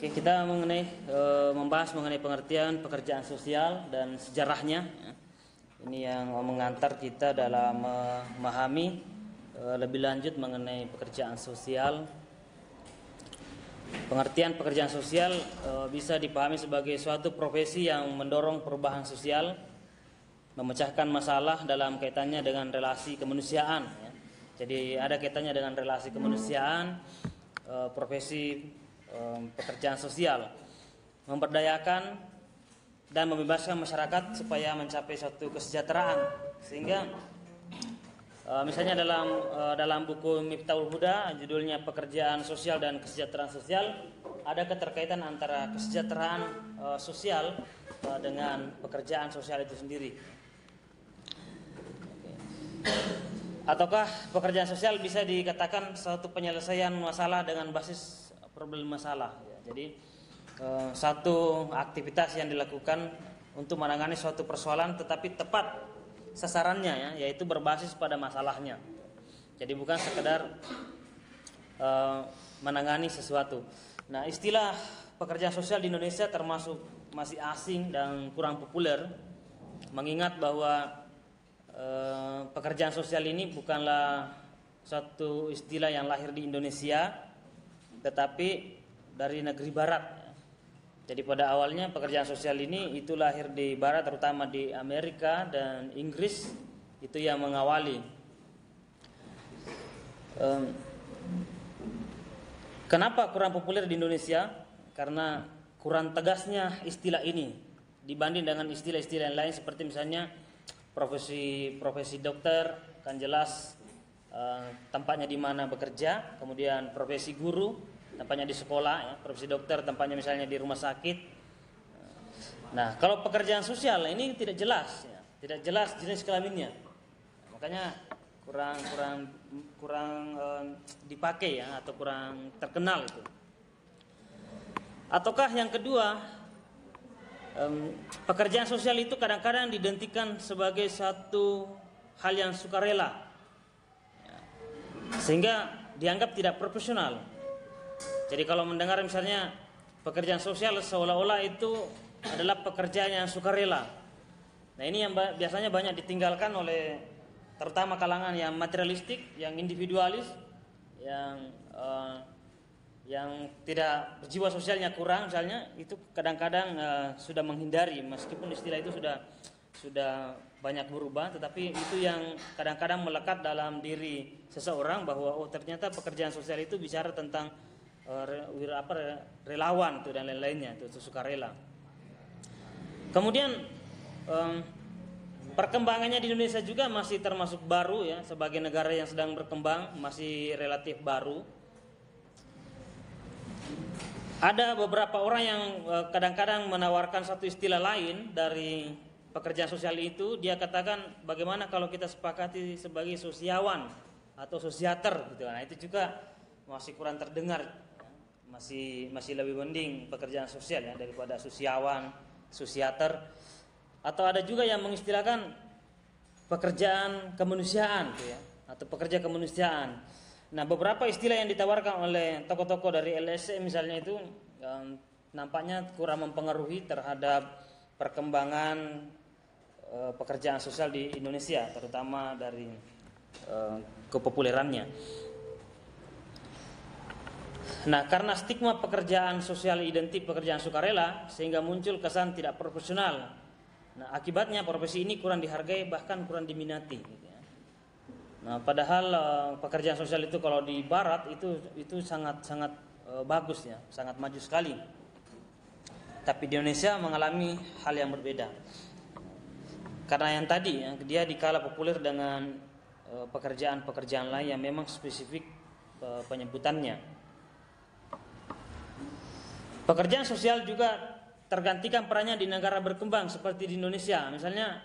Oke, kita membahas mengenai pengertian pekerjaan sosial dan sejarahnya. Ini yang mengantar kita dalam memahami lebih lanjut mengenai pekerjaan sosial. Pengertian pekerjaan sosial bisa dipahami sebagai suatu profesi yang mendorong perubahan sosial, memecahkan masalah dalam kaitannya dengan relasi kemanusiaan. Jadi ada kaitannya dengan relasi kemanusiaan, profesi pekerjaan sosial, memberdayakan dan membebaskan masyarakat supaya mencapai suatu kesejahteraan. Sehingga misalnya dalam buku Miftahul Huda, judulnya Pekerjaan Sosial dan Kesejahteraan Sosial, ada keterkaitan antara kesejahteraan sosial dengan pekerjaan sosial itu sendiri. Ataukah pekerjaan sosial bisa dikatakan suatu penyelesaian masalah dengan basis problem masalah, ya. Jadi satu aktivitas yang dilakukan untuk menangani suatu persoalan tetapi tepat sasarannya, ya, yaitu berbasis pada masalahnya. Jadi bukan sekedar menangani sesuatu. Nah, istilah pekerjaan sosial di Indonesia termasuk masih asing dan kurang populer, mengingat bahwa pekerjaan sosial ini bukanlah suatu istilah yang lahir di Indonesia, tetapi dari negeri barat. Jadi pada awalnya pekerjaan sosial ini itu lahir di barat, terutama di Amerika dan Inggris, itu yang mengawali. Kenapa kurang populer di Indonesia? Karena kurang tegasnya istilah ini dibanding dengan istilah-istilah yang lain, seperti misalnya profesi dokter kan jelas tempatnya di mana bekerja, kemudian profesi guru tempatnya di sekolah, ya. Profesi dokter tempatnya misalnya di rumah sakit. Nah, kalau pekerjaan sosial ini tidak jelas, ya. Tidak jelas jenis kelaminnya, makanya kurang dipakai, ya, atau kurang terkenal itu. Ataukah yang kedua, pekerjaan sosial itu kadang-kadang diidentikan sebagai satu hal yang sukarela, sehingga dianggap tidak profesional. Jadi kalau mendengar misalnya pekerjaan sosial, seolah-olah itu adalah pekerjaan yang sukarela. Nah, ini yang biasanya banyak ditinggalkan oleh terutama kalangan yang materialistik, yang individualis, yang tidak berjiwa sosialnya kurang misalnya, itu kadang-kadang sudah menghindari, meskipun istilah itu sudah banyak berubah, tetapi itu yang kadang-kadang melekat dalam diri seseorang bahwa ternyata pekerjaan sosial itu bicara tentang relawan itu dan lain-lainnya, itu sukarela. Kemudian perkembangannya di Indonesia juga masih termasuk baru, ya, sebagai negara yang sedang berkembang, masih relatif baru. Ada beberapa orang yang kadang-kadang menawarkan satu istilah lain dari pekerjaan sosial itu. Dia katakan, bagaimana kalau kita sepakati sebagai sosiawan atau sosiater gitu. Nah, itu juga masih kurang terdengar, masih lebih mending pekerjaan sosial, ya, daripada sosiawan, sosiater. Atau ada juga yang mengistilahkan pekerjaan kemanusiaan, gitu, ya, atau pekerja kemanusiaan. Nah, beberapa istilah yang ditawarkan oleh tokoh-tokoh dari LSM misalnya itu nampaknya kurang mempengaruhi terhadap perkembangan pekerjaan sosial di Indonesia, terutama dari kepopulerannya. Nah, karena stigma pekerjaan sosial identik pekerjaan sukarela, sehingga muncul kesan tidak profesional. Nah, akibatnya profesi ini kurang dihargai, bahkan kurang diminati, gitu, ya. Nah, padahal pekerjaan sosial itu kalau di barat itu sangat bagus, ya, sangat maju sekali. Tapi di Indonesia mengalami hal yang berbeda. Karena yang tadi, ya, dia dikala populer dengan pekerjaan-pekerjaan lain yang memang spesifik penyebutannya. Pekerjaan sosial juga tergantikan perannya di negara berkembang seperti di Indonesia. Misalnya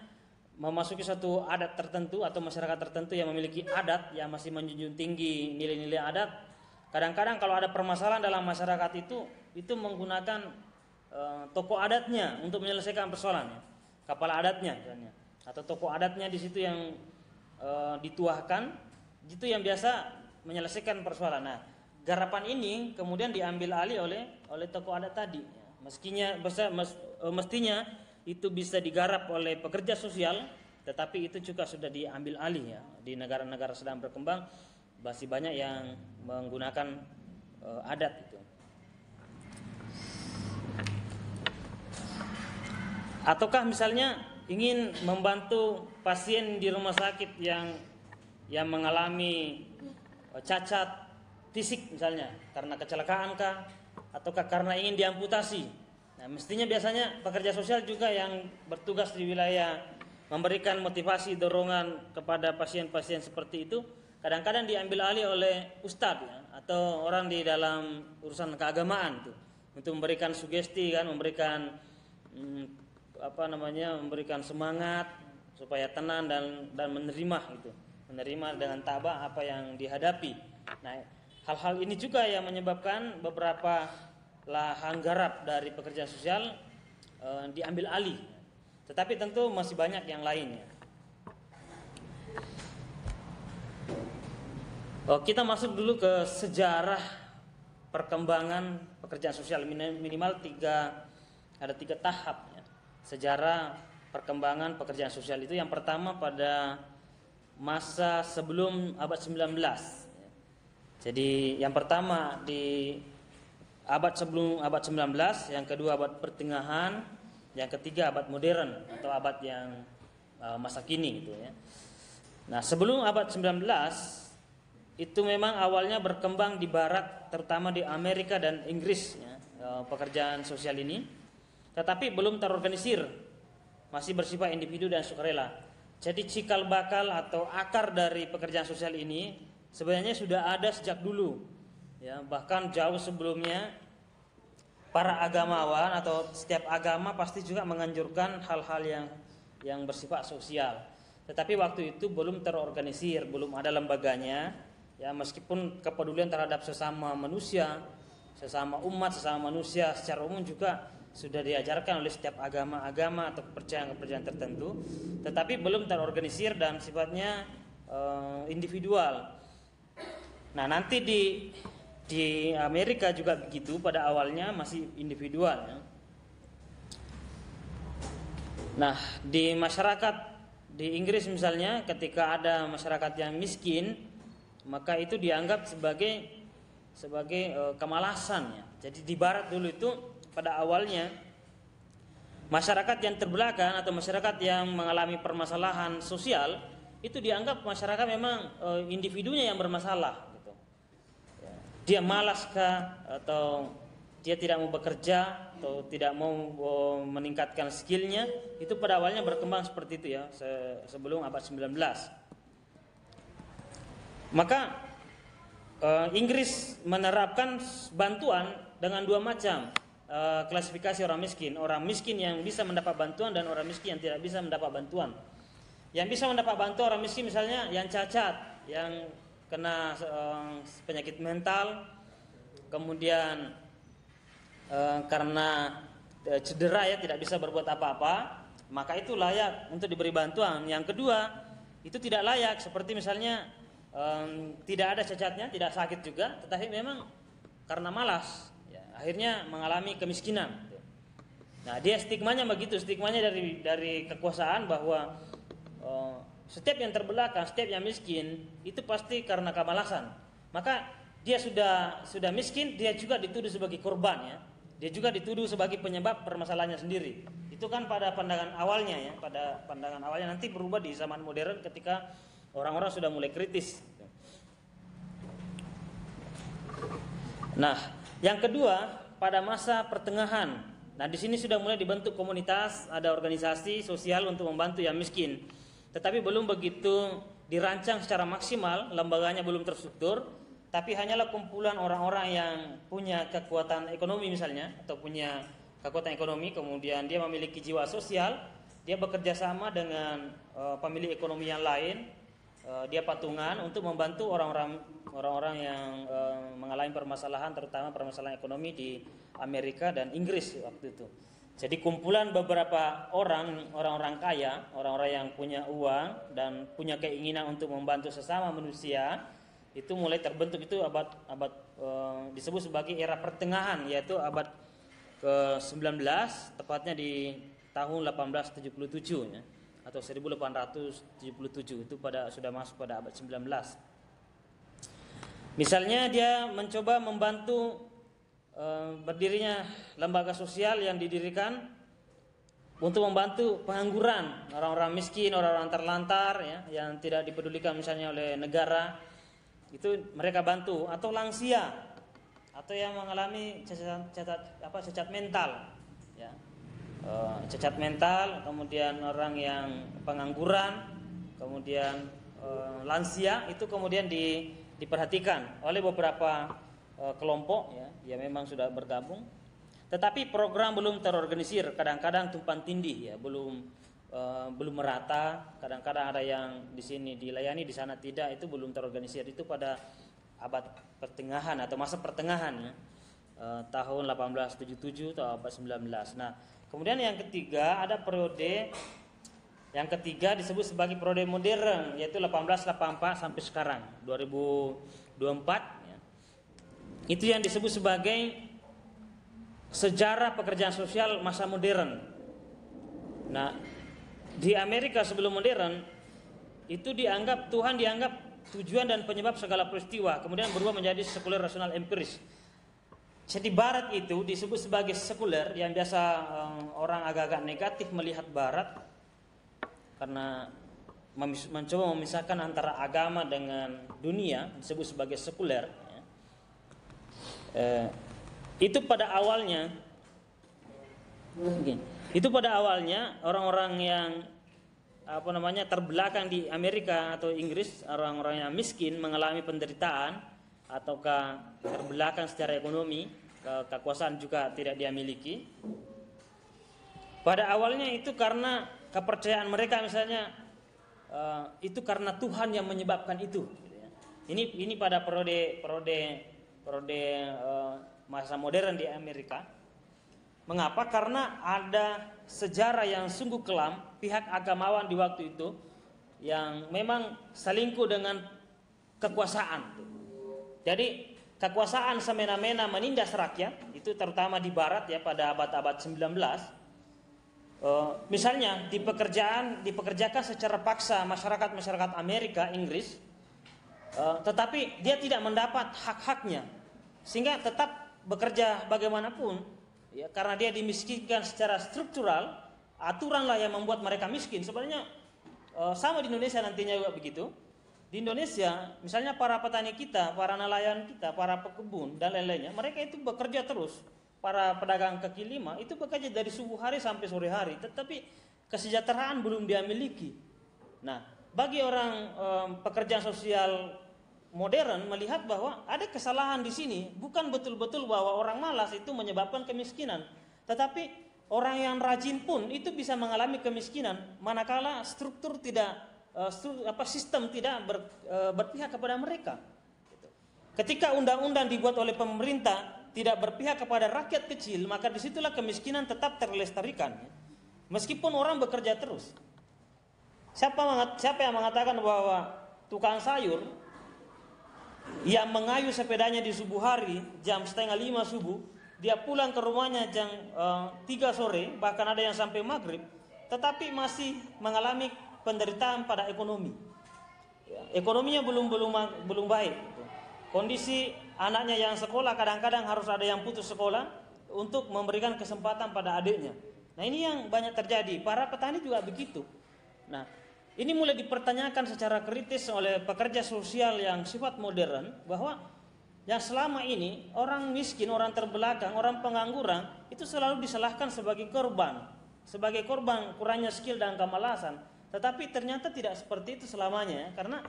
memasuki suatu adat tertentu atau masyarakat tertentu yang memiliki adat yang masih menjunjung tinggi nilai-nilai adat. Kadang-kadang kalau ada permasalahan dalam masyarakat itu menggunakan tokoh adatnya untuk menyelesaikan persoalan, kepala adatnya misalnya, atau tokoh adatnya di situ yang dituahkan, itu yang biasa menyelesaikan persoalan. Nah, garapan ini kemudian diambil alih oleh tokoh adat tadi. Mestinya itu bisa digarap oleh pekerja sosial, tetapi itu juga sudah diambil alih ya. Di negara-negara sedang berkembang masih banyak yang menggunakan adat itu. Ataukah misalnya ingin membantu pasien di rumah sakit yang mengalami cacat fisik misalnya karena kecelakaan kah, ataukah karena ingin diamputasi. Nah, mestinya biasanya pekerja sosial juga yang bertugas di wilayah memberikan motivasi dorongan kepada pasien-pasien seperti itu kadang-kadang diambil alih oleh ustadz ya, atau orang di dalam urusan keagamaan tuh, untuk memberikan sugesti kan, memberikan memberikan semangat supaya tenang dan menerima gitu, menerima dengan tabah apa yang dihadapi. Nah, hal-hal ini juga yang menyebabkan beberapa lahan garap dari pekerja sosial diambil alih. Tetapi tentu masih banyak yang lainnya. Kita masuk dulu ke sejarah perkembangan pekerjaan sosial, minimal ada tiga tahap ya. Sejarah perkembangan pekerjaan sosial itu yang pertama pada masa sebelum abad 19. Jadi yang pertama di abad sebelum abad 19, yang kedua abad pertengahan, yang ketiga abad modern atau abad yang masa kini gitu ya. Nah, sebelum abad 19 itu memang awalnya berkembang di barat, terutama di Amerika dan Inggris ya, pekerjaan sosial ini, tetapi belum terorganisir, masih bersifat individu dan sukarela. Jadi cikal bakal atau akar dari pekerjaan sosial ini sebenarnya sudah ada sejak dulu ya, bahkan jauh sebelumnya. Para agamawan atau setiap agama pasti juga menganjurkan hal-hal yang bersifat sosial, tetapi waktu itu belum terorganisir, belum ada lembaganya ya. Meskipun kepedulian terhadap sesama manusia, sesama umat, sesama manusia secara umum juga sudah diajarkan oleh setiap agama-agama atau kepercayaan-kepercayaan tertentu, tetapi belum terorganisir dan sifatnya individual. Nah, nanti di Amerika juga begitu, pada awalnya masih individual ya. Nah, di masyarakat di Inggris misalnya, ketika ada masyarakat yang miskin, maka itu dianggap sebagai kemalasan ya. Jadi di barat dulu itu pada awalnya masyarakat yang terbelakang atau masyarakat yang mengalami permasalahan sosial itu dianggap masyarakat memang individunya yang bermasalah. Dia malaskah atau dia tidak mau bekerja atau tidak mau meningkatkan skillnya, itu pada awalnya berkembang seperti itu ya, sebelum abad 19. Maka Inggris menerapkan bantuan dengan dua macam klasifikasi orang miskin yang bisa mendapat bantuan dan orang miskin yang tidak bisa mendapat bantuan. Yang bisa mendapat bantuan orang miskin misalnya yang cacat, yang kena penyakit mental, kemudian karena cedera ya tidak bisa berbuat apa-apa, maka itu layak untuk diberi bantuan. Yang kedua, itu tidak layak, seperti misalnya tidak ada cacatnya, tidak sakit juga, tetapi memang karena malas ya, akhirnya mengalami kemiskinan. Nah, dia stigmanya begitu, stigmanya dari kekuasaan bahwa setiap yang terbelakang, setiap yang miskin itu pasti karena kemalasan. Maka dia sudah miskin, dia juga dituduh sebagai korban ya. Dia juga dituduh sebagai penyebab permasalahannya sendiri. Itu kan pada pandangan awalnya ya, pada pandangan awalnya. Nanti berubah di zaman modern ketika orang-orang sudah mulai kritis. Nah, yang kedua pada masa pertengahan. Nah, di sini sudah mulai dibentuk komunitas, ada organisasi sosial untuk membantu yang miskin. Tetapi belum begitu dirancang secara maksimal, lembaganya belum terstruktur, tapi hanyalah kumpulan orang-orang yang punya kekuatan ekonomi misalnya, atau punya kekuatan ekonomi, kemudian dia memiliki jiwa sosial, dia bekerja sama dengan pemilik ekonomi yang lain, dia patungan untuk membantu orang-orang yang mengalami permasalahan, terutama permasalahan ekonomi di Amerika dan Inggris waktu itu. Jadi kumpulan beberapa orang-orang kaya, orang-orang yang punya uang dan punya keinginan untuk membantu sesama manusia, itu mulai terbentuk itu abad disebut sebagai era pertengahan, yaitu abad ke-19, tepatnya di tahun 1877 ya, atau 1877, itu sudah masuk pada abad 19. Misalnya dia mencoba membantu berdirinya lembaga sosial yang didirikan untuk membantu pengangguran, orang-orang miskin, orang-orang terlantar ya, yang tidak dipedulikan misalnya oleh negara, itu mereka bantu, atau lansia, atau yang mengalami cacat mental ya. Cacat mental, kemudian orang yang pengangguran, kemudian lansia, itu kemudian diperhatikan oleh beberapa kelompok ya memang sudah bergabung. Tetapi program belum terorganisir, kadang-kadang tumpang tindih ya, belum merata. Kadang-kadang ada yang di sini dilayani, di sana tidak, itu belum terorganisir. Itu pada abad pertengahan atau masa pertengahan ya, tahun 1877 atau abad 19. Nah, kemudian yang ketiga, ada periode yang ketiga disebut sebagai periode modern, yaitu 1884 sampai sekarang 2024 ya. Itu yang disebut sebagai sejarah pekerjaan sosial masa modern. Nah, di Amerika sebelum modern itu Tuhan dianggap tujuan dan penyebab segala peristiwa, kemudian berubah menjadi sekuler rasional empiris. Jadi Barat itu disebut sebagai sekuler, yang biasa orang agak-agak negatif melihat Barat karena mencoba memisahkan antara agama dengan dunia, disebut sebagai sekuler ya. Itu pada awalnya orang-orang yang terbelakang di Amerika atau Inggris, orang-orang yang miskin mengalami penderitaan ataukah terbelakang secara ekonomi, kekuasaan juga tidak dia miliki. Pada awalnya itu karena kepercayaan mereka, misalnya itu karena Tuhan yang menyebabkan itu. Ini pada periode masa modern di Amerika. Mengapa? Karena ada sejarah yang sungguh kelam pihak agamawan di waktu itu yang memang selingkuh dengan kekuasaan. Jadi kekuasaan semena-mena menindas rakyat, itu terutama di Barat ya, pada abad-abad 19. Misalnya dipekerjakan secara paksa masyarakat Amerika, Inggris, tetapi dia tidak mendapat hak-haknya, sehingga tetap bekerja bagaimanapun ya, karena dia dimiskinkan secara struktural. Aturanlah yang membuat mereka miskin. Sebenarnya sama di Indonesia nantinya juga begitu. Di Indonesia misalnya para petani kita, para nelayan kita, para pekebun dan lain-lainnya, mereka itu bekerja terus. Para pedagang kaki lima itu bekerja dari subuh hari sampai sore hari, tetapi kesejahteraan belum dia miliki. Nah, bagi orang pekerjaan sosial modern melihat bahwa ada kesalahan di sini, bukan betul-betul bahwa orang malas itu menyebabkan kemiskinan, tetapi orang yang rajin pun itu bisa mengalami kemiskinan manakala struktur tidak sistem tidak berpihak kepada mereka. Ketika undang-undang dibuat oleh pemerintah tidak berpihak kepada rakyat kecil, maka disitulah kemiskinan tetap terlestarikan, meskipun orang bekerja terus. Siapa yang mengatakan bahwa tukang sayur yang mengayuh sepedanya di subuh hari jam 4:30 subuh, dia pulang ke rumahnya jam 3 sore, bahkan ada yang sampai maghrib, tetapi masih mengalami penderitaan pada ekonomi. Ekonominya belum baik. Kondisi anaknya yang sekolah, kadang-kadang harus ada yang putus sekolah untuk memberikan kesempatan pada adiknya. Nah, ini yang banyak terjadi. Para petani juga begitu. Nah, ini mulai dipertanyakan secara kritis oleh pekerja sosial yang sifat modern, bahwa yang selama ini orang miskin, orang terbelakang, orang pengangguran itu selalu disalahkan sebagai korban kurangnya skill dan kemalasan. Tetapi ternyata tidak seperti itu selamanya, karena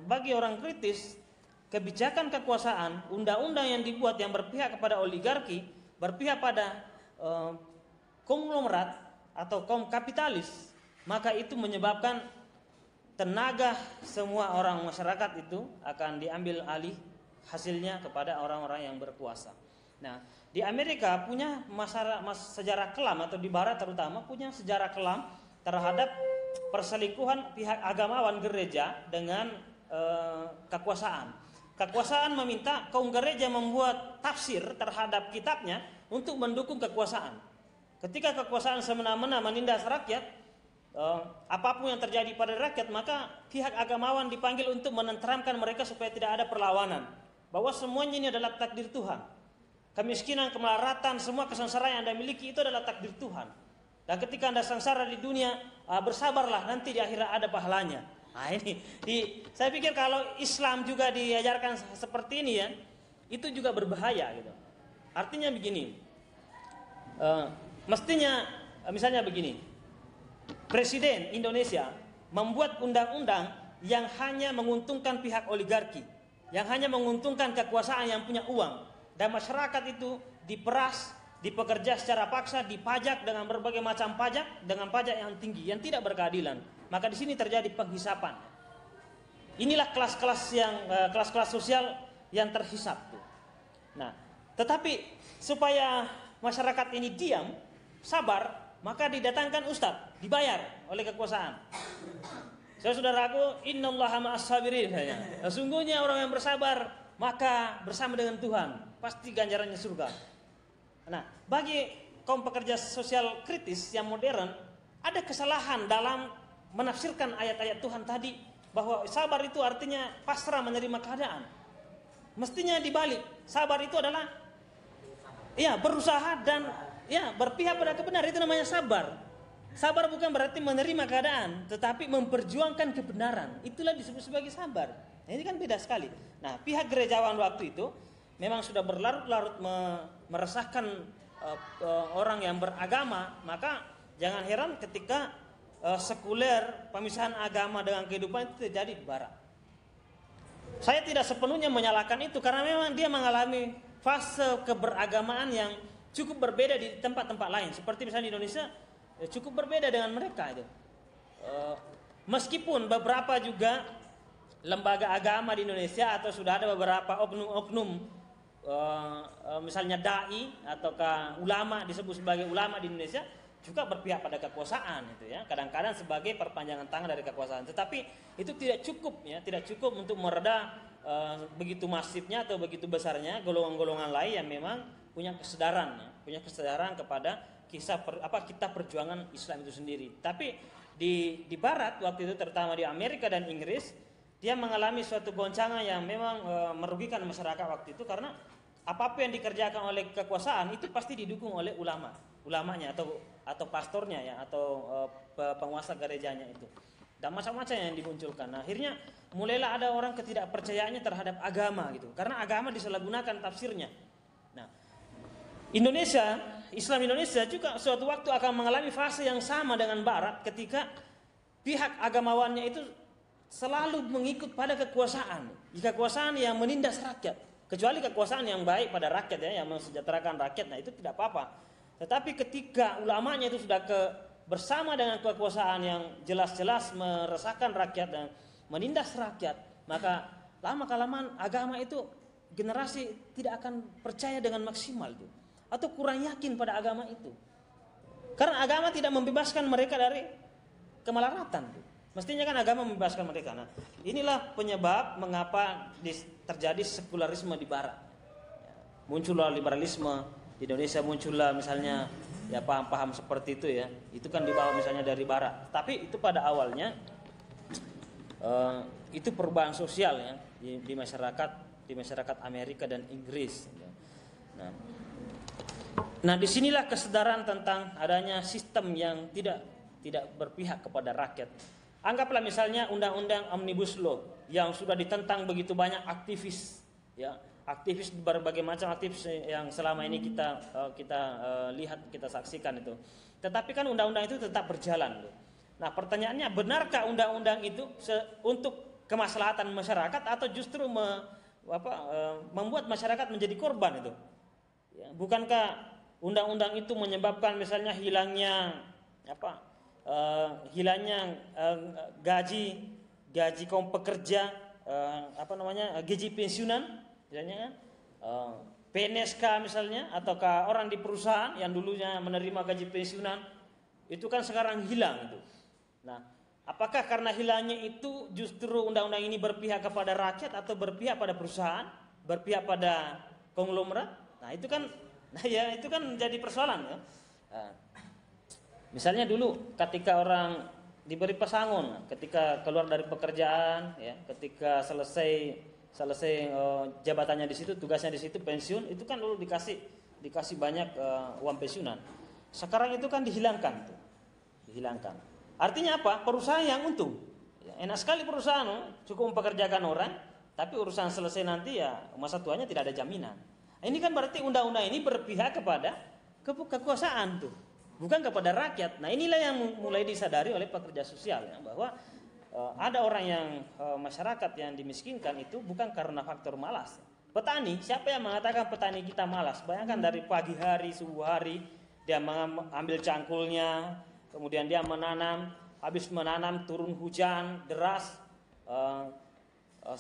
bagi orang kritis, kebijakan kekuasaan, undang-undang yang dibuat yang berpihak kepada oligarki, berpihak pada konglomerat atau kaum kapitalis, maka itu menyebabkan tenaga semua orang masyarakat itu akan diambil alih hasilnya kepada orang-orang yang berkuasa. Nah, di Amerika punya sejarah kelam, atau di Barat terutama punya sejarah kelam terhadap perselingkuhan pihak agamawan gereja dengan kekuasaan. kekuasaan meminta kaum gereja membuat tafsir terhadap kitabnya untuk mendukung kekuasaan. Ketika kekuasaan semena-mena menindas rakyat, apapun yang terjadi pada rakyat, maka pihak agamawan dipanggil untuk menenteramkan mereka supaya tidak ada perlawanan. Bahwa semuanya ini adalah takdir Tuhan. Kemiskinan, kemelaratan, semua kesengsaraan yang Anda miliki itu adalah takdir Tuhan. Dan ketika Anda sengsara di dunia, bersabarlah, nanti di akhirat ada pahalanya. Nah ini, saya pikir kalau Islam juga diajarkan seperti ini ya, itu juga berbahaya gitu. Artinya begini, mestinya misalnya begini, Presiden Indonesia membuat undang-undang yang hanya menguntungkan pihak oligarki, yang hanya menguntungkan kekuasaan yang punya uang, dan masyarakat itu diperas, dipekerja secara paksa, dipajak dengan berbagai macam pajak, dengan pajak yang tinggi, yang tidak berkeadilan. Maka di sini terjadi penghisapan. Inilah kelas-kelas sosial yang terhisap. Nah, tetapi supaya masyarakat ini diam, sabar, maka didatangkan ustadz, dibayar oleh kekuasaan. Saudaraku, innallaha ma'as sabirin. Sesungguhnya orang yang bersabar maka bersama dengan Tuhan, pasti ganjarannya surga. Nah, bagi kaum pekerja sosial kritis yang modern, ada kesalahan dalam menafsirkan ayat-ayat Tuhan tadi, bahwa sabar itu artinya pasrah menerima keadaan. Mestinya dibalik, sabar itu adalah berusaha dan berpihak pada kebenaran, itu namanya sabar. Sabar bukan berarti menerima keadaan, tetapi memperjuangkan kebenaran. Itulah disebut sebagai sabar. Nah, ini kan beda sekali. Nah, pihak gerejawan waktu itu memang sudah berlarut-larut meresahkan orang yang beragama, maka jangan heran ketika sekuler, pemisahan agama dengan kehidupan itu terjadi di barat. Saya tidak sepenuhnya menyalahkan itu, karena memang dia mengalami fase keberagamaan yang cukup berbeda di tempat-tempat lain. Seperti misalnya di Indonesia cukup berbeda dengan mereka itu. Meskipun beberapa juga lembaga agama di Indonesia, atau sudah ada beberapa oknum-oknum, misalnya dai ataukah ulama, disebut sebagai ulama di Indonesia, juga berpihak pada kekuasaan itu ya, kadang-kadang sebagai perpanjangan tangan dari kekuasaan. Tetapi itu tidak cukup ya, tidak cukup untuk mereda begitu masifnya atau begitu besarnya golongan-golongan lain yang memang punya kesadaran ya, punya kesadaran kepada kitab perjuangan Islam itu sendiri. Tapi di barat waktu itu, terutama di Amerika dan Inggris, dia mengalami suatu goncangan yang memang merugikan masyarakat waktu itu, karena apapun yang dikerjakan oleh kekuasaan itu pasti didukung oleh ulamanya atau pastornya ya, atau penguasa gerejanya itu, dan macam-macam yang dimunculkan. Nah, akhirnya mulailah ada orang ketidakpercayaannya terhadap agama gitu, karena agama disalahgunakan tafsirnya. Nah, Islam Indonesia juga suatu waktu akan mengalami fase yang sama dengan barat, ketika pihak agamawannya itu selalu mengikut pada kekuasaan yang menindas rakyat, kecuali kekuasaan yang baik pada rakyat ya, yang mensejahterakan rakyat, nah itu tidak apa-apa. Tetapi ketika ulamanya itu sudah bersama dengan kekuasaan yang jelas-jelas meresahkan rakyat dan menindas rakyat, maka lama-kelamaan agama itu, generasi tidak akan percaya dengan maksimal itu, atau kurang yakin pada agama itu, karena agama tidak membebaskan mereka dari kemelaratan itu. Mestinya kan agama membebaskan mereka. Nah, inilah penyebab mengapa terjadi sekularisme di barat. Muncullah liberalisme di Indonesia, muncullah misalnya ya paham-paham seperti itu ya. Itu kan dibawa misalnya dari barat. Tapi itu pada awalnya itu perubahan sosial ya di masyarakat Amerika dan Inggris. Nah, disinilah kesadaran tentang adanya sistem yang tidak berpihak kepada rakyat. Anggaplah misalnya undang-undang Omnibus Law yang sudah ditentang begitu banyak aktivis ya, aktivis berbagai macam aktivis yang selama ini kita lihat, kita saksikan itu. Tetapi kan undang-undang itu tetap berjalan. Nah, pertanyaannya, benarkah undang-undang itu untuk kemaslahatan masyarakat atau justru membuat masyarakat menjadi korban itu? Ya, bukankah undang-undang itu menyebabkan misalnya hilangnya gaji kaum pekerja, gaji pensiunan misalnya kan, PNSK misalnya, ataukah orang di perusahaan yang dulunya menerima gaji pensiunan itu kan sekarang hilang itu. Nah, Apakah karena hilangnya itu justru undang-undang ini berpihak kepada rakyat atau berpihak pada perusahaan, berpihak pada konglomerat? Nah itu kan, itu kan jadi persoalan ya. Misalnya dulu ketika orang diberi pesangon, ketika keluar dari pekerjaan, ya, ketika selesai jabatannya di situ, tugasnya di situ, pensiun, itu kan dulu dikasih banyak uang pensiunan. Sekarang itu kan dihilangkan. Artinya apa? Perusahaan yang untung. Ya, enak sekali perusahaan, cukup mempekerjakan orang, tapi urusan selesai nanti ya masa tuanya tidak ada jaminan. Ini kan berarti undang-undang ini berpihak kepada kekuasaan tuh, bukan kepada rakyat. Nah inilah yang mulai disadari oleh pekerja sosial ya, bahwa ada orang yang masyarakat yang dimiskinkan itu bukan karena faktor malas. Petani, siapa yang mengatakan petani kita malas? Bayangkan dari pagi hari, subuh hari, dia mengambil cangkulnya, kemudian dia menanam, habis menanam turun hujan deras,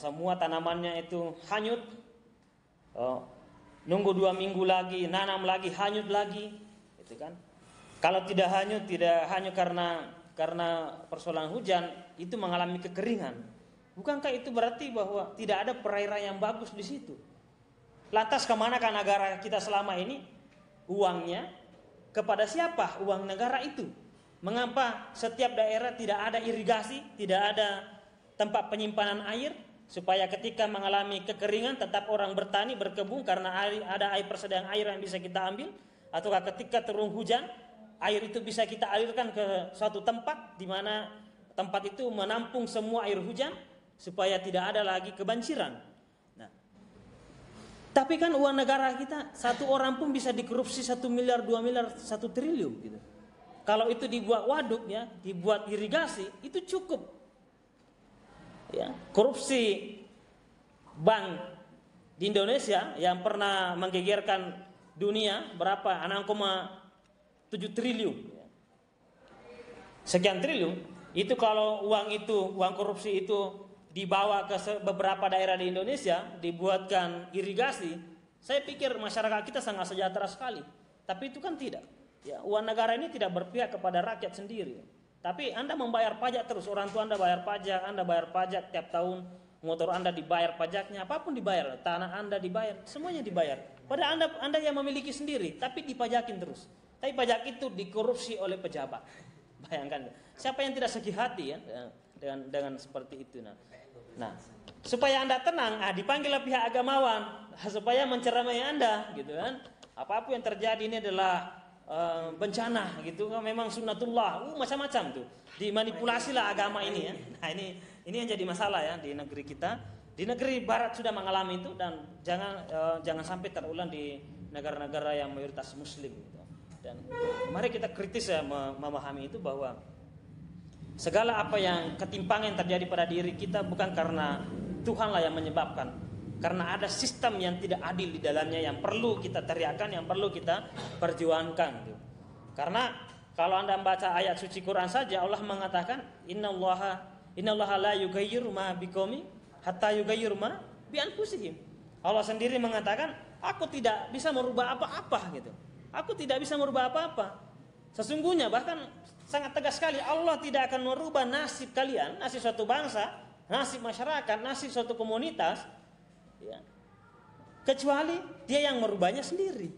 semua tanamannya itu hanyut, nunggu 2 minggu lagi, nanam lagi, hanyut lagi, itu kan? Kalau tidak hanyut karena persoalan hujan, itu mengalami kekeringan. Bukankah itu berarti bahwa tidak ada perairan yang bagus di situ? Lantas kemanakah negara kita selama ini? Uangnya kepada siapa uang negara itu? Mengapa setiap daerah tidak ada irigasi, tidak ada tempat penyimpanan air, supaya ketika mengalami kekeringan tetap orang bertani, berkebun karena ada air persediaan air yang bisa kita ambil, ataukah ketika turun hujan, air itu bisa kita alirkan ke suatu tempat di mana tempat itu menampung semua air hujan supaya tidak ada lagi kebanjiran. Nah, tapi kan uang negara kita, satu orang pun bisa dikorupsi 1 miliar, 2 miliar, 1 triliun gitu. Kalau itu dibuat waduk ya, dibuat irigasi, itu cukup. Ya, korupsi bank di Indonesia yang pernah menggegerkan dunia berapa? 6,7 triliun. Sekian triliun. Itu kalau uang korupsi itu dibawa ke beberapa daerah di Indonesia, dibuatkan irigasi, saya pikir masyarakat kita sangat sejahtera sekali. Tapi itu kan tidak. Ya, uang negara ini tidak berpihak kepada rakyat sendiri. Tapi Anda membayar pajak terus, orang tua Anda bayar pajak tiap tahun, motor Anda dibayar pajaknya, apapun dibayar, tanah Anda dibayar, semuanya dibayar. Padahal Anda yang memiliki sendiri, tapi dipajakin terus. Tapi pajak itu dikorupsi oleh pejabat. Bayangkan, siapa yang tidak sakit hati ya dengan seperti itu. Nah, supaya Anda tenang, dipanggillah pihak agamawan supaya menceramai Anda, gitu kan? Apapun yang terjadi ini adalah bencana, gitu kan? Memang sunnatullah, macam-macam tuh. Dimanipulasilah agama ini ya. Nah, ini yang jadi masalah ya di negeri kita. Di negeri Barat sudah mengalami itu dan jangan sampai terulang di negara-negara yang mayoritas Muslim. Gitu. Dan mari kita kritis ya memahami itu bahwa segala apa yang ketimpangan yang terjadi pada diri kita bukan karena Tuhanlah yang menyebabkan, karena ada sistem yang tidak adil di dalamnya yang perlu kita teriakkan, yang perlu kita perjuangkan. Karena kalau Anda membaca ayat suci Quran saja, Allah mengatakan innallaha la yughayyiru ma biqaumin hatta yughayyiru ma bi anfusihim. Allah sendiri mengatakan, aku tidak bisa merubah apa-apa gitu. Aku tidak bisa merubah apa-apa. Sesungguhnya bahkan sangat tegas sekali, Allah tidak akan merubah nasib kalian, nasib suatu bangsa, nasib masyarakat, nasib suatu komunitas, ya, kecuali Dia yang merubahnya sendiri.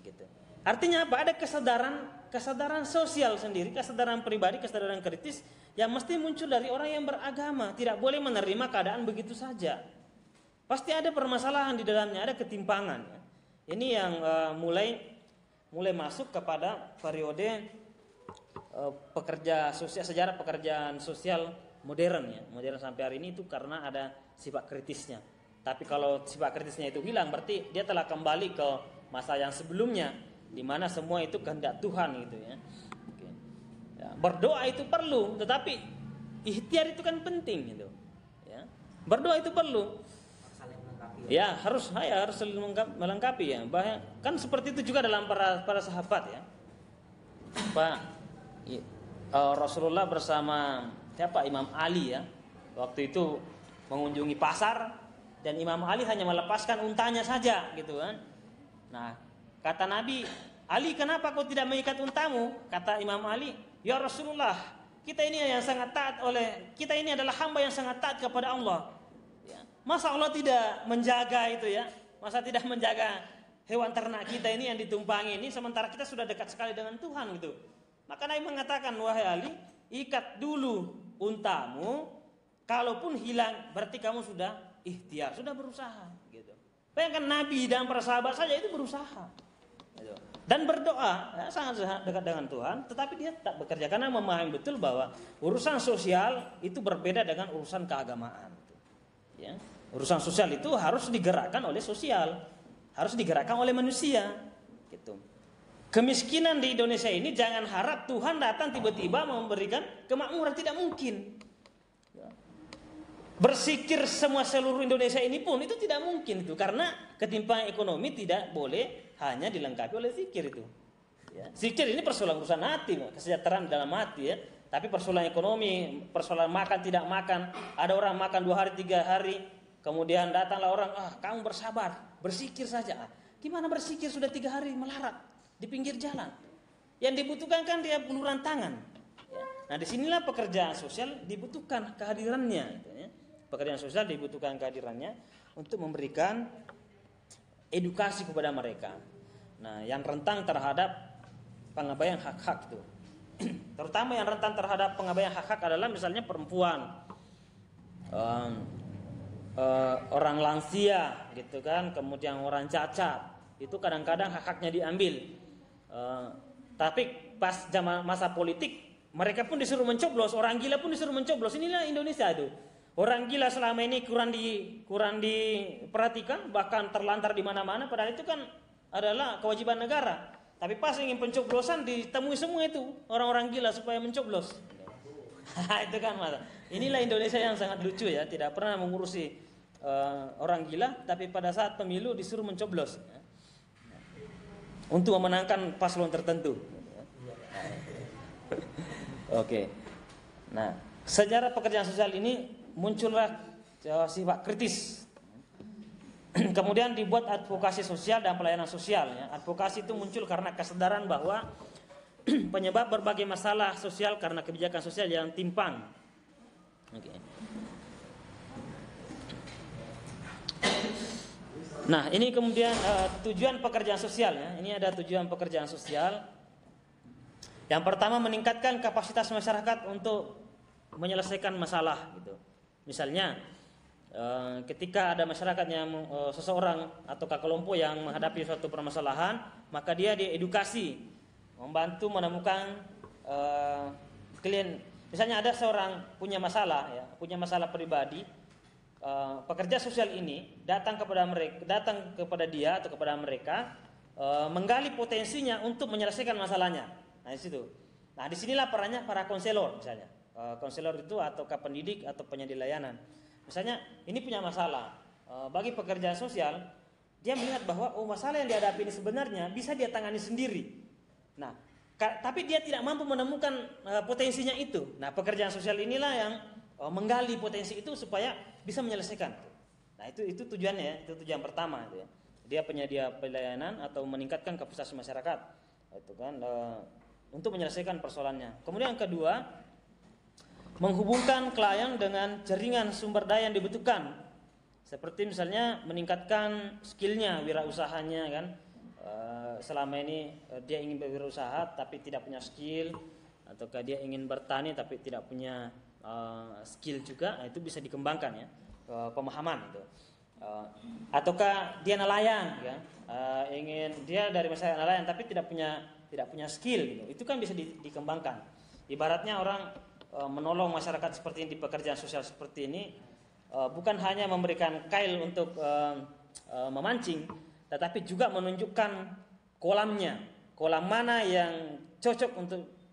Gitu. Artinya apa? Ada kesadaran sosial sendiri, kesadaran pribadi, kesadaran kritis yang mesti muncul dari orang yang beragama. Tidak boleh menerima keadaan begitu saja. Pasti ada permasalahan di dalamnya, ada ketimpangan. Ya. Ini yang mulai masuk kepada periode sejarah pekerjaan sosial modern ya. Modern sampai hari ini itu karena ada sifat kritisnya. Tapi kalau sifat kritisnya itu hilang, berarti dia telah kembali ke masa yang sebelumnya, di mana semua itu kehendak Tuhan gitu ya. Oke. Ya, berdoa itu perlu, tetapi ikhtiar itu kan penting gitu. Ya. Berdoa itu perlu. Ya harus saling melengkapi ya. Kan seperti itu juga dalam para sahabat ya. Rasulullah bersama Imam Ali ya. Waktu itu mengunjungi pasar dan Imam Ali hanya melepaskan untanya saja gitu kan. Nah, kata Nabi, Ali kenapa kau tidak mengikat untamu? Kata Imam Ali, ya Rasulullah, kita ini yang sangat taat kita ini adalah hamba yang sangat taat kepada Allah. Ya. Masa Allah tidak menjaga itu ya? Masa tidak menjaga hewan ternak kita ini yang ditumpangi ini, sementara kita sudah dekat sekali dengan Tuhan gitu. Maka Nabi mengatakan, wahai Ali, ikat dulu untamu, kalaupun hilang berarti kamu sudah ikhtiar, sudah berusaha gitu. Bayangkan Nabi dan para sahabat saja itu berusaha gitu. Dan berdoa, ya, sangat dekat dengan Tuhan, tetapi dia tak bekerja karena memahami betul bahwa urusan sosial itu berbeda dengan urusan keagamaan gitu. Ya. Urusan sosial itu harus digerakkan oleh sosial, harus digerakkan oleh manusia gitu. Kemiskinan di Indonesia ini jangan harap Tuhan datang tiba-tiba memberikan kemakmuran, tidak mungkin. Bersikir semua seluruh Indonesia ini pun itu tidak mungkin itu, karena ketimpangan ekonomi tidak boleh hanya dilengkapi oleh zikir itu. Ya. Zikir ini persoalan urusan hati, kesejahteraan dalam hati ya. Tapi persoalan ekonomi, persoalan makan tidak makan, ada orang makan 2 hari 3 hari, kemudian datanglah orang, kamu bersabar, berzikir saja. Gimana berzikir sudah 3 hari melarat di pinggir jalan? Yang dibutuhkan kan dia uluran tangan. Ya. Nah disinilah pekerjaan sosial dibutuhkan kehadirannya. Ya. Pekerjaan sosial dibutuhkan kehadirannya untuk memberikan edukasi kepada mereka. Nah yang rentan terhadap pengabaian hak-hak itu, terutama yang rentan terhadap pengabaian hak-hak adalah misalnya perempuan, orang lansia gitu kan, kemudian orang cacat, itu kadang-kadang hak-haknya diambil. Tapi pas zaman masa politik mereka pun disuruh mencoblos, orang gila pun disuruh mencoblos. Inilah Indonesia itu. Orang gila selama ini kurang diperhatikan, bahkan terlantar di mana-mana, padahal itu kan adalah kewajiban negara. Tapi pas ingin pencoblosan ditemui semua itu orang-orang gila supaya mencoblos. Itu kan masa. Inilah Indonesia yang sangat lucu ya, tidak pernah mengurusi orang gila, tapi pada saat pemilu disuruh mencoblos untuk memenangkan paslon tertentu. Oke. Nah, sejarah pekerjaan sosial ini muncullah sifat kritis. Kemudian dibuat advokasi sosial dan pelayanan sosial. Ya. Advokasi itu muncul karena kesadaran bahwa penyebab berbagai masalah sosial karena kebijakan sosial yang timpang. Okay. Nah, ini kemudian tujuan pekerjaan sosial. Ya. Ini ada tujuan pekerjaan sosial. Yang pertama, meningkatkan kapasitas masyarakat untuk menyelesaikan masalah. Gitu. Misalnya, ketika ada masyarakat yang seseorang atau kelompok yang menghadapi suatu permasalahan, maka dia diedukasi, membantu menemukan klien. Misalnya ada seorang punya masalah, ya, punya masalah pribadi, pekerja sosial ini datang kepada dia atau kepada mereka, menggali potensinya untuk menyelesaikan masalahnya. Nah di situ. Nah disinilah perannya para konselor misalnya. Konselor itu ataukah pendidik atau penyedia layanan. Misalnya ini punya masalah, bagi pekerjaan sosial dia melihat bahwa masalah yang dihadapi ini sebenarnya bisa dia tangani sendiri. Nah, tapi dia tidak mampu menemukan potensinya itu. Nah, pekerjaan sosial inilah yang menggali potensi itu supaya bisa menyelesaikan. Nah, itu tujuannya ya, itu tujuan pertama itu ya. Dia penyedia pelayanan atau meningkatkan kapasitas masyarakat, itu kan untuk menyelesaikan persoalannya. Kemudian yang kedua, menghubungkan klien dengan jaringan sumber daya yang dibutuhkan, seperti misalnya meningkatkan skillnya, wirausahanya kan. Selama ini dia ingin berwirausaha tapi tidak punya skill, ataukah dia ingin bertani tapi tidak punya skill juga, itu bisa dikembangkan ya, pemahaman itu. Ataukah dia nelayan ya, ingin dia dari masyarakat nelayan tapi tidak punya skill gitu, itu kan bisa dikembangkan. Ibaratnya orang menolong masyarakat seperti ini di pekerjaan sosial seperti ini, bukan hanya memberikan kail untuk memancing, tetapi juga menunjukkan kolamnya, kolam mana yang cocok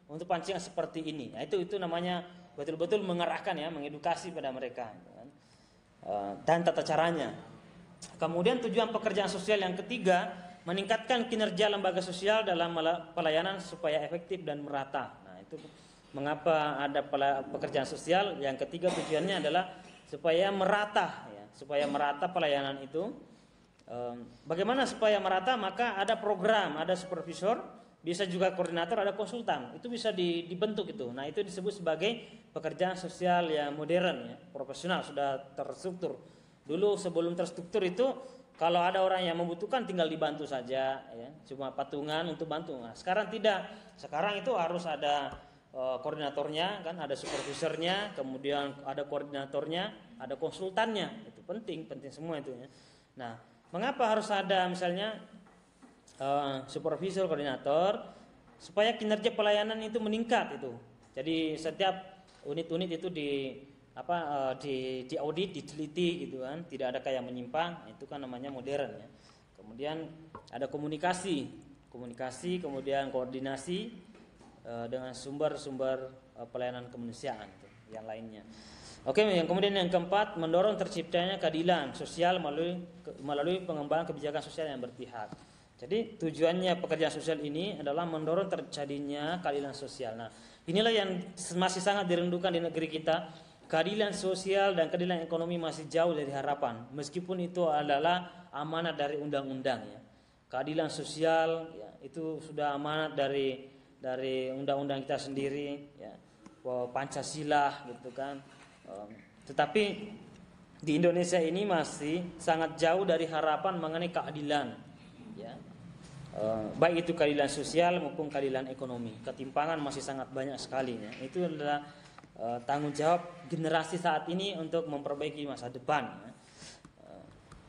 untuk pancingan seperti ini. Nah, itu namanya betul-betul mengarahkan ya, mengedukasi pada mereka dan tata caranya. Kemudian tujuan pekerjaan sosial yang ketiga, meningkatkan kinerja lembaga sosial dalam pelayanan supaya efektif dan merata. Nah, itu mengapa ada pekerjaan sosial. Yang ketiga tujuannya adalah supaya merata ya, supaya merata pelayanan itu. Bagaimana supaya merata? Maka ada program, ada supervisor bisa juga koordinator, ada konsultan. Itu bisa dibentuk itu. Nah, itu disebut sebagai pekerjaan sosial yang modern ya, profesional, sudah terstruktur. Dulu sebelum terstruktur itu kalau ada orang yang membutuhkan tinggal dibantu saja ya, cuma patungan untuk bantu. Nah, sekarang tidak. Sekarang itu harus ada koordinatornya kan, ada supervisornya, kemudian ada koordinatornya, ada konsultannya. Itu penting semua itu ya. Nah, mengapa harus ada misalnya supervisor, koordinator, supaya kinerja pelayanan itu meningkat itu. Jadi setiap unit-unit itu di audit, diteliti gitu kan, tidak ada kayak menyimpang. Itu kan namanya modern ya. Kemudian ada komunikasi, kemudian koordinasi dengan sumber-sumber pelayanan kemanusiaan itu, yang lainnya. Oke, kemudian yang keempat, mendorong terciptanya keadilan sosial melalui pengembangan kebijakan sosial yang berpihak. Jadi tujuannya pekerjaan sosial ini adalah mendorong terjadinya keadilan sosial. Nah, inilah yang masih sangat dirindukan di negeri kita. Keadilan sosial dan keadilan ekonomi masih jauh dari harapan, meskipun itu adalah amanat dari undang-undang ya. Keadilan sosial ya, itu sudah amanat dari undang-undang kita sendiri ya, Pancasila gitu kan. Tetapi di Indonesia ini masih sangat jauh dari harapan mengenai keadilan ya. Baik itu keadilan sosial maupun keadilan ekonomi. Ketimpangan masih sangat banyak sekali ya. Itu adalah tanggung jawab generasi saat ini untuk memperbaiki masa depan ya.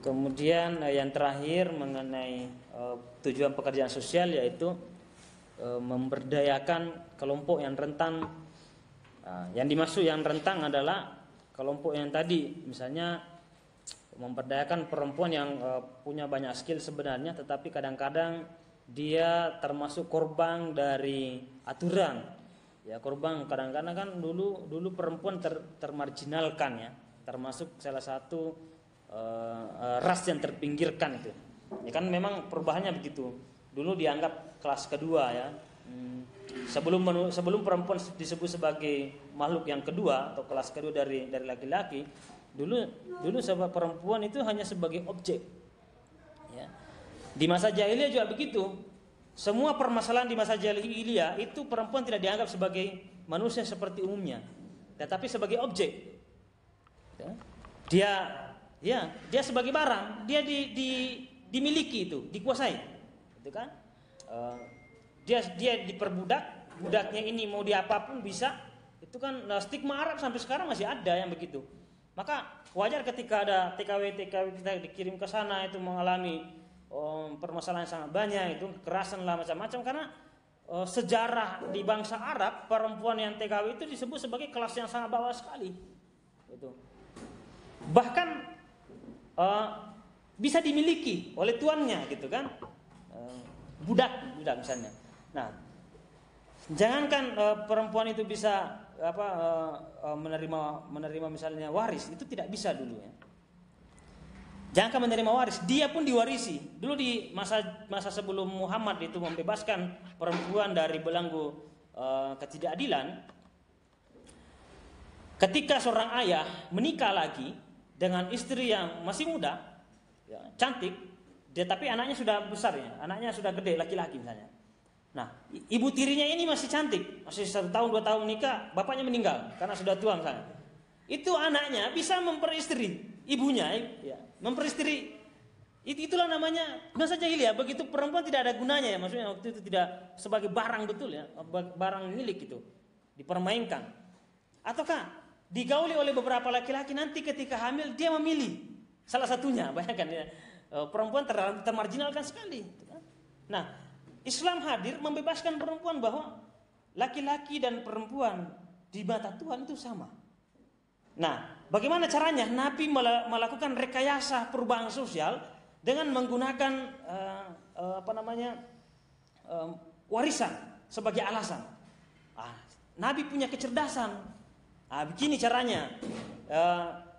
Kemudian yang terakhir mengenai tujuan pekerjaan sosial, yaitu memberdayakan kelompok yang rentan. Yang dimaksud yang rentan adalah kelompok yang tadi, misalnya memberdayakan perempuan yang punya banyak skill sebenarnya, tetapi kadang-kadang dia termasuk korban dari aturan. Ya, korban kadang-kadang kan dulu perempuan termarginalkan ya, termasuk salah satu ras yang terpinggirkan itu. Ya kan memang perubahannya begitu. Dulu dianggap kelas kedua ya. Sebelum perempuan disebut sebagai makhluk yang kedua atau kelas kedua dari laki-laki, dulu sebab perempuan itu hanya sebagai objek. Ya. Di masa jahiliyah juga begitu. Semua permasalahan di masa jahiliyah itu perempuan tidak dianggap sebagai manusia seperti umumnya, tetapi sebagai objek. Ya. Dia sebagai barang, dia dimiliki itu, dikuasai, itu kan? Dia diperbudak, budaknya ini mau diapapun bisa. Itu kan stigma Arab sampai sekarang masih ada yang begitu. Maka wajar ketika ada TKW kita dikirim ke sana itu mengalami permasalahan yang sangat banyak, itu kekerasan lah macam-macam, karena sejarah di bangsa Arab perempuan yang TKW itu disebut sebagai kelas yang sangat bawah sekali. Itu. Bahkan bisa dimiliki oleh tuannya gitu kan, budak misalnya. Nah, jangankan perempuan itu bisa menerima misalnya waris, itu tidak bisa dulu ya. Jangankan menerima waris, dia pun diwarisi. Dulu di masa sebelum Muhammad itu membebaskan perempuan dari belenggu ketidakadilan, ketika seorang ayah menikah lagi dengan istri yang masih muda, ya, cantik, tapi anaknya sudah besar ya, anaknya sudah gede, laki-laki misalnya. Nah, ibu tirinya ini masih cantik, masih 1 tahun 2 tahun menikah, bapaknya meninggal karena sudah tua misalnya. Itu anaknya bisa memperistri ibunya, ya, memperistri. Itulah namanya masa jahiliyah. Begitu perempuan tidak ada gunanya ya, maksudnya waktu itu tidak sebagai barang betul ya, barang milik itu, dipermainkan. Ataukah digauli oleh beberapa laki-laki, nanti ketika hamil dia memilih salah satunya, bayangkan ya, perempuan termarginalkan sekali. Nah, Islam hadir membebaskan perempuan bahwa laki-laki dan perempuan di mata Tuhan itu sama. Nah, bagaimana caranya? Nabi melakukan rekayasa perubahan sosial dengan menggunakan warisan sebagai alasan. Nabi punya kecerdasan. Begini caranya,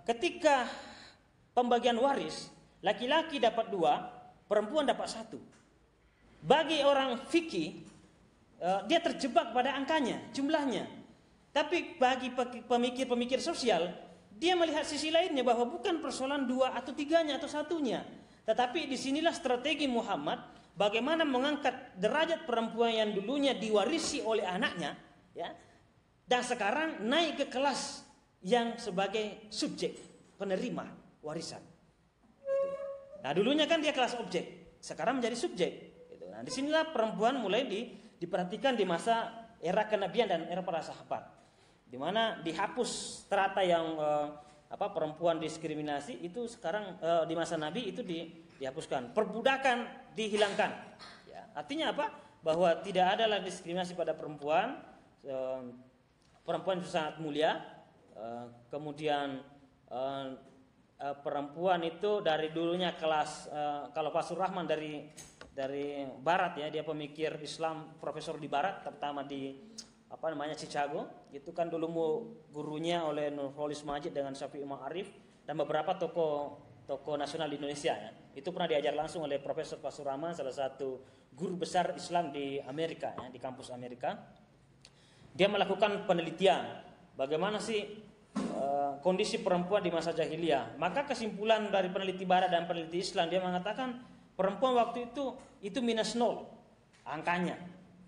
ketika pembagian waris, laki-laki dapat 2, perempuan dapat 1. Bagi orang fikih, dia terjebak pada angkanya, jumlahnya. Tapi bagi pemikir-pemikir sosial, dia melihat sisi lainnya bahwa bukan persoalan 2 atau 3-nya atau 1-nya. Tetapi disinilah strategi Muhammad bagaimana mengangkat derajat perempuan yang dulunya diwarisi oleh anaknya, ya, dan sekarang naik ke kelas yang sebagai subjek penerima warisan. Nah, dulunya kan dia kelas objek, sekarang menjadi subjek. Nah, disinilah perempuan mulai diperhatikan di masa era kenabian dan era para sahabat, di mana dihapus strata yang perempuan diskriminasi itu sekarang di masa Nabi itu dihapuskan, perbudakan dihilangkan. Ya, artinya apa? Bahwa tidak ada lagi diskriminasi pada perempuan. Perempuan itu sangat mulia. Kemudian perempuan itu dari dulunya kelas kalau Fasur Rahman dari Barat, ya, dia pemikir Islam, profesor di Barat, terutama di Chicago. Itu kan dulu gurunya oleh Nurholis Majid dengan Syafi'i Ma'arif dan beberapa tokoh nasional di Indonesia, ya. Itu pernah diajar langsung oleh Profesor Fasur Rahman, salah satu guru besar Islam di Amerika, ya, di kampus Amerika. Dia melakukan penelitian bagaimana sih kondisi perempuan di masa jahiliyah. Maka kesimpulan dari peneliti Barat dan peneliti Islam, dia mengatakan perempuan waktu itu minus 0 angkanya,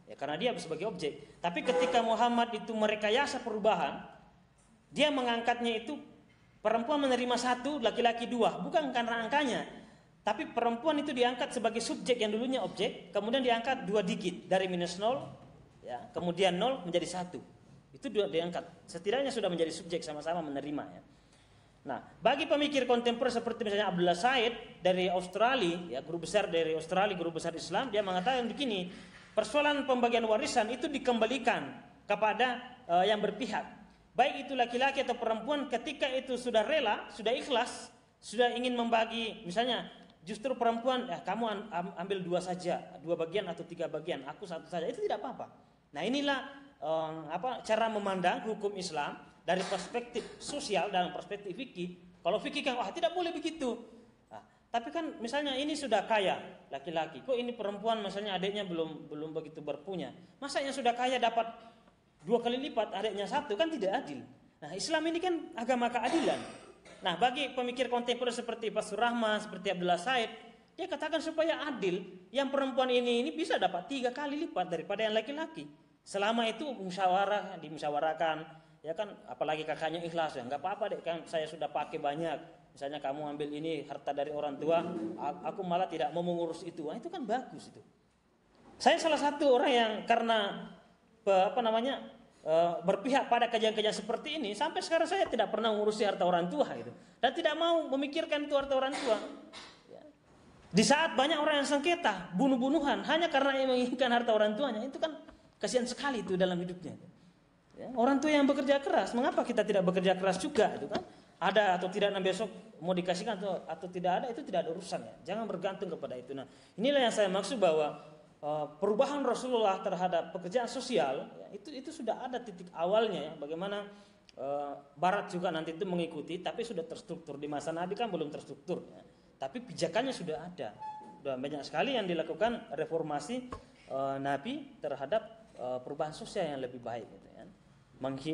ya, karena dia sebagai objek. Tapi ketika Muhammad itu merekayasa perubahan, dia mengangkatnya itu perempuan menerima 1, laki-laki 2, bukan karena angkanya, tapi perempuan itu diangkat sebagai subjek yang dulunya objek, kemudian diangkat 2 digit dari minus 0, ya, kemudian 0 menjadi 1. Itu diangkat, setidaknya sudah menjadi subjek, sama-sama menerima, ya. Nah, bagi pemikir kontemporer seperti misalnya Abdullah Said dari Australia, ya, guru besar dari Australia, guru besar Islam, dia mengatakan begini, persoalan pembagian warisan itu dikembalikan kepada yang berpihak, baik itu laki-laki atau perempuan. Ketika itu sudah rela, sudah ikhlas, sudah ingin membagi, misalnya justru perempuan, kamu ambil 2 saja, 2 bagian atau 3 bagian, aku 1 saja, itu tidak apa-apa. Nah, inilah cara memandang hukum Islam dari perspektif sosial dan perspektif fikih. Kalau fikih kan tidak boleh begitu. Nah, tapi kan misalnya ini sudah kaya laki-laki, kok ini perempuan misalnya adiknya belum begitu berpunya, masa yang sudah kaya dapat 2 kali lipat, adiknya 1, kan tidak adil. Nah, Islam ini kan agama keadilan. Nah, bagi pemikir kontemporer seperti Fasur Rahman, seperti Abdullah Said, dia katakan supaya adil, yang perempuan ini bisa dapat 3 kali lipat daripada yang laki-laki. Selama itu dimusyawarahkan, ya kan, apalagi kakaknya ikhlas, ya nggak apa-apa deh, kan saya sudah pakai banyak, misalnya kamu ambil ini harta dari orang tua, aku malah tidak mau mengurus itu. Nah, itu kan bagus itu. Saya salah satu orang yang karena berpihak pada kajian-kajian seperti ini, sampai sekarang saya tidak pernah mengurusi harta orang tua gitu, dan tidak mau memikirkan itu harta orang tua. Ya. Di saat banyak orang yang sengketa, bunuh-bunuhan hanya karena yang menginginkan harta orang tuanya, itu kan kasihan sekali itu dalam hidupnya. Ya, orang tua yang bekerja keras, mengapa kita tidak bekerja keras juga? Itu kan ada atau tidak, besok mau dikasihkan atau tidak ada, itu tidak ada urusannya. Jangan bergantung kepada itu. Nah, inilah yang saya maksud bahwa perubahan Rasulullah terhadap pekerjaan sosial, ya, itu sudah ada titik awalnya, ya. Bagaimana Barat juga nanti itu mengikuti, tapi sudah terstruktur. Di masa Nabi kan belum terstruktur, ya. Tapi pijakannya sudah ada. Sudah banyak sekali yang dilakukan reformasi Nabi terhadap perubahan sosial yang lebih baik, gitu, ya.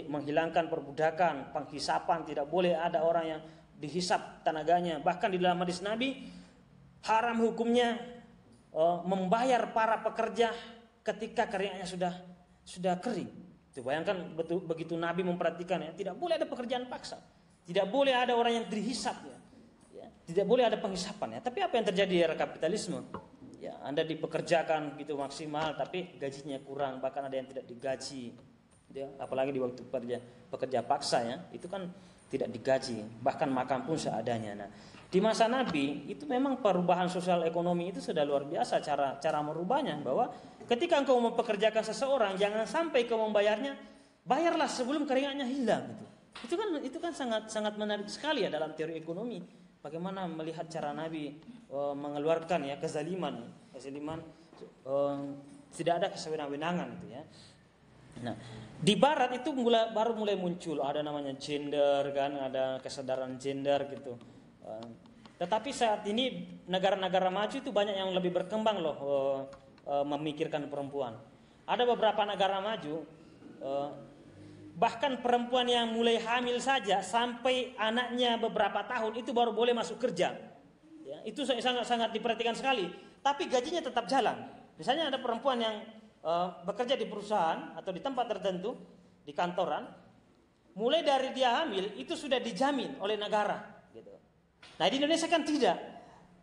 Menghilangkan perbudakan, penghisapan, tidak boleh ada orang yang dihisap tenaganya. Bahkan di dalam hadis Nabi, haram hukumnya membayar para pekerja ketika keringatnya sudah kering. Itu bayangkan begitu Nabi memperhatikan, ya, tidak boleh ada pekerjaan paksa, tidak boleh ada orang yang dihisap, ya, tidak boleh ada penghisapan, ya. Tapi apa yang terjadi di era kapitalisme? Ya, Anda dipekerjakan gitu maksimal, tapi gajinya kurang, bahkan ada yang tidak digaji, ya, apalagi di waktu pekerja paksa, ya, itu kan tidak digaji, bahkan makan pun seadanya. Nah, di masa Nabi itu memang perubahan sosial ekonomi itu sudah luar biasa cara merubahnya, bahwa ketika engkau mempekerjakan seseorang, jangan sampai kau membayarnya, bayarlah sebelum keringatnya hilang, gitu. Itu kan sangat menarik sekali, ya, dalam teori ekonomi. Bagaimana melihat cara Nabi mengeluarkan, ya, kezaliman, tidak ada kesewenang-wenangan, gitu, ya. Nah, di Barat itu baru mulai muncul, ada namanya gender, kan, ada kesadaran gender, gitu. Tetapi saat ini negara-negara maju itu banyak yang lebih berkembang loh memikirkan perempuan. Ada beberapa negara maju bahkan perempuan yang mulai hamil saja sampai anaknya beberapa tahun itu baru boleh masuk kerja. Ya, itu sangat-sangat diperhatikan sekali. tapi gajinya tetap jalan. Misalnya ada perempuan yang bekerja di perusahaan atau di tempat tertentu, di kantoran, mulai dari dia hamil itu sudah dijamin oleh negara. Gitu. Nah di Indonesia kan tidak.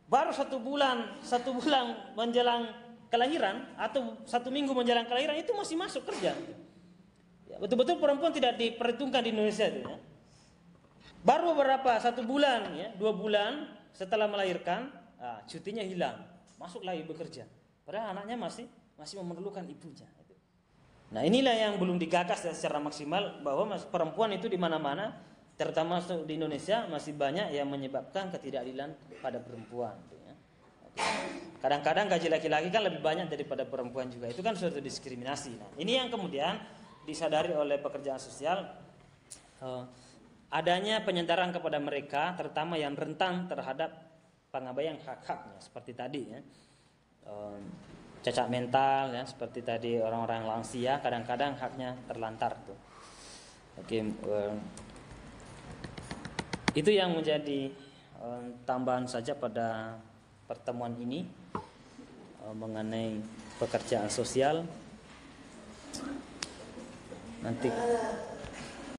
Baru satu bulan menjelang kelahiran atau 1 minggu menjelang kelahiran itu masih masuk kerja. Ya, betul-betul perempuan tidak diperhitungkan di Indonesia itu. Ya. Baru beberapa 1 bulan, ya, 2 bulan setelah melahirkan, cutinya hilang, masuk lagi bekerja. Padahal anaknya masih memerlukan ibunya. Nah inilah yang belum digagas secara maksimal, bahwa perempuan itu di mana-mana, terutama di Indonesia masih banyak yang menyebabkan ketidakadilan pada perempuan. Kadang-kadang gaji laki-laki kan lebih banyak daripada perempuan juga, itu kan suatu diskriminasi. Nah ini yang kemudian disadari oleh pekerjaan sosial, adanya penyadaran kepada mereka, terutama yang rentan terhadap pengabaian hak-haknya, seperti tadi ya. Cacat mental ya, seperti tadi orang-orang lansia kadang-kadang haknya terlantar tuh. Oke, itu yang menjadi tambahan saja pada pertemuan ini mengenai pekerjaan sosial. Nanti